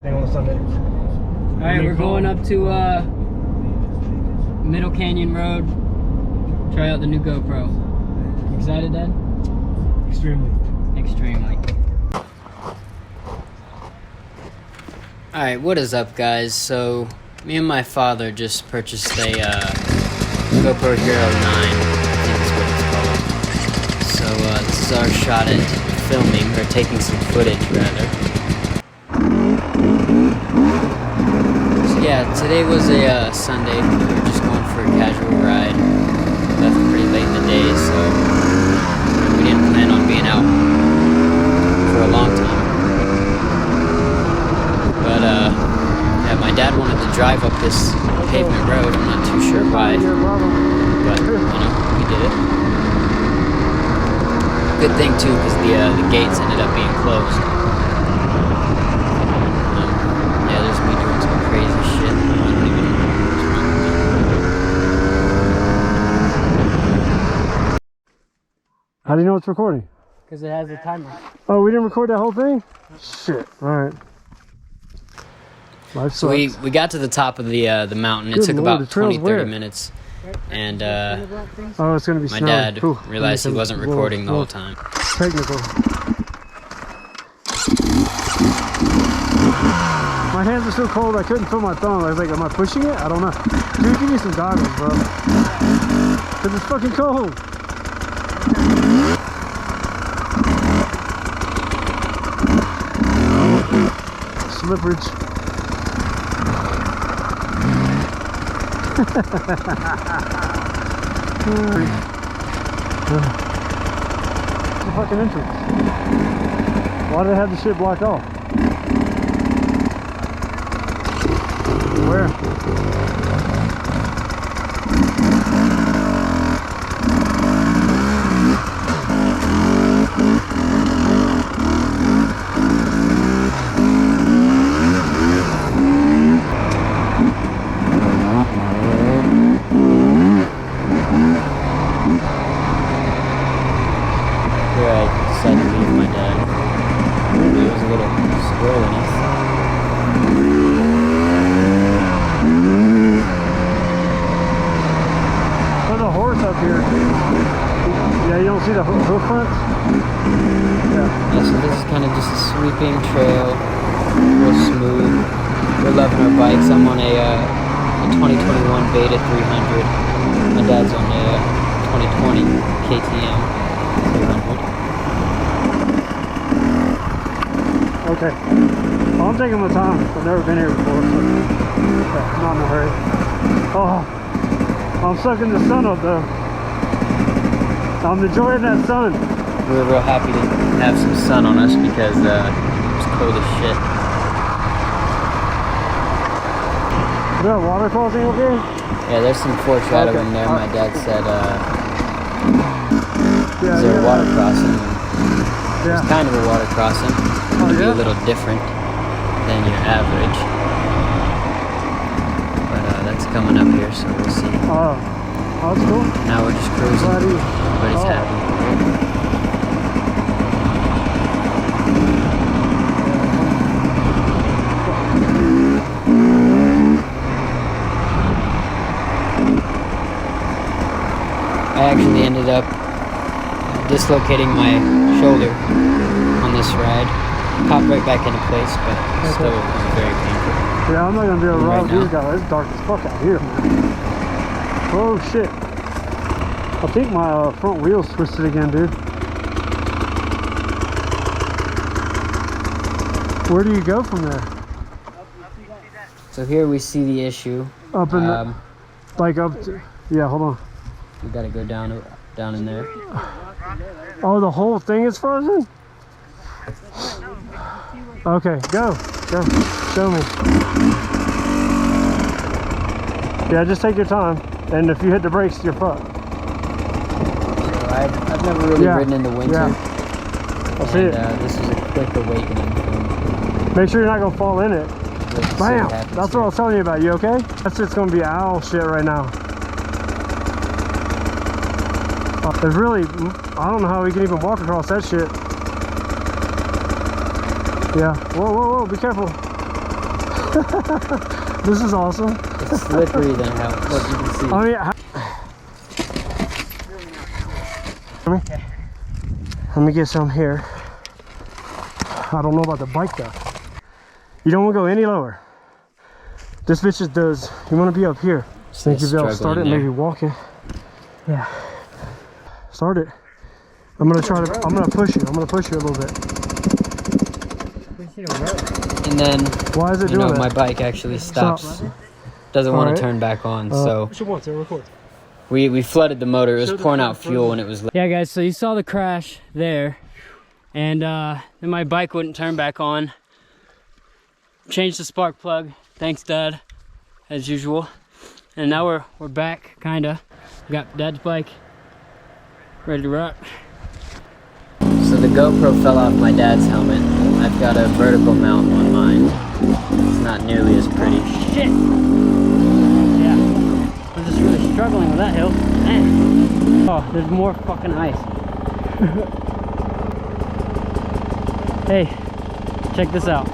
On Sunday. Alright, we're going up to Middle Canyon Road. Try out the new GoPro. Excited, Dad? Extremely. Extremely. Alright, what is up, guys? So, me and my father just purchased a GoPro Hero 9. I think is what it's called. So, this is our shot at filming, or taking some footage, rather. So, yeah, today was a Sunday. We were just going for a casual ride. Left pretty late in the day, so we didn't plan on being out for a long time. But, yeah, my dad wanted to drive up this pavement road. I'm not too sure why, but, you know, we did it. Good thing, too, because the gates ended up being closed. Yeah, there's me doing some crazy shit. I don't even know what's wrong with me. How do you know it's recording? Because it has a timer. Oh, we didn't record that whole thing? Shit. Alright. Life So sucks. we got to the top of the mountain. It Good took Lord, the about trail's 20, 30 where? minutes. And Oh, it's gonna be my snowing. dad Ooh, realized he let me wasn't some- recording the whoa, whole time. Technical. My hands are so cold I couldn't feel my thumb. I was like, am I pushing it? I don't know. Dude, give me some goggles, bro. Cause it's fucking cold. Slipperidge. The fucking entrance. Why do they have the shit blocked off? Where? Here I decided to leave my dad. It was a little squirrely. There's a horse up here. Yeah, you don't see the hoof fronts? Yeah. Yeah, so this is kind of just a sweeping trail, real smooth. We're loving our bikes. I'm on a 2021 Beta 300. My dad's on a 2020 KTM 300. Okay. Well, I'm taking my time. I've never been here before, so yeah, I'm not in a hurry. Oh, I'm sucking the sun up though. I'm enjoying that sun. We were real happy to have some sun on us because it was cold as shit. Is there a water crossing up here? Yeah, there's some foreshadowing Okay. there. My dad said, Yeah, is there a yeah. water crossing? Yeah. It's kind of a water crossing. It's going to be yeah? a little different than your average. But that's coming up here, so we'll see. Oh, that's cool. Now we're just cruising. Glad you- Everybody's oh. happy. I actually ended up dislocating my shoulder on this ride. Popped right back into place, but still it was very painful. Yeah, I'm not gonna be able to Right ride now? these guys. It's dark as fuck out here, man. Oh shit. I think my front wheel's twisted again, dude. Where do you go from there? So here we see the issue. Up in the, like up to, yeah, hold on. We gotta go down in there. Oh, the whole thing is frozen? Okay, go. Show me. Yeah, just take your time. And if you hit the brakes, you're fucked. So I've never really Yeah, ridden in the winter. yeah. I see it. This is a quick awakening for me. Make sure you're not gonna fall in it. Let's see what Bam! happens That's here. what I was telling you about. You okay? That's just gonna be owl shit right now. There's really, I don't know how we can even walk across that shit. Yeah. Whoa, whoa, whoa! Be careful. This is awesome. It's slippery than hell. Look, you can see. I mean, let me get some here. I don't know about the bike though. You don't want to go any lower. This bitch just does. You want to be up here. Think you'll be able to start it, maybe walk it. Yeah. Start it. I'm gonna try to. I'm gonna push you. I'm gonna push you a little bit. And then, why is it doing that? my bike actually stops. Doesn't want to turn back on. So we flooded the motor. It was pouring out fuel when it was. Yeah, guys. So you saw the crash there, and then my bike wouldn't turn back on. Changed the spark plug. Thanks, Dad, as usual. And now we're back, kinda. We got Dad's bike ready to rock. So the GoPro fell off my dad's helmet. I've got a vertical mount on mine. It's not nearly as pretty. Shit! Yeah, I'm just really struggling with that hill. Man. Oh, there's more fucking ice. Hey, check this out.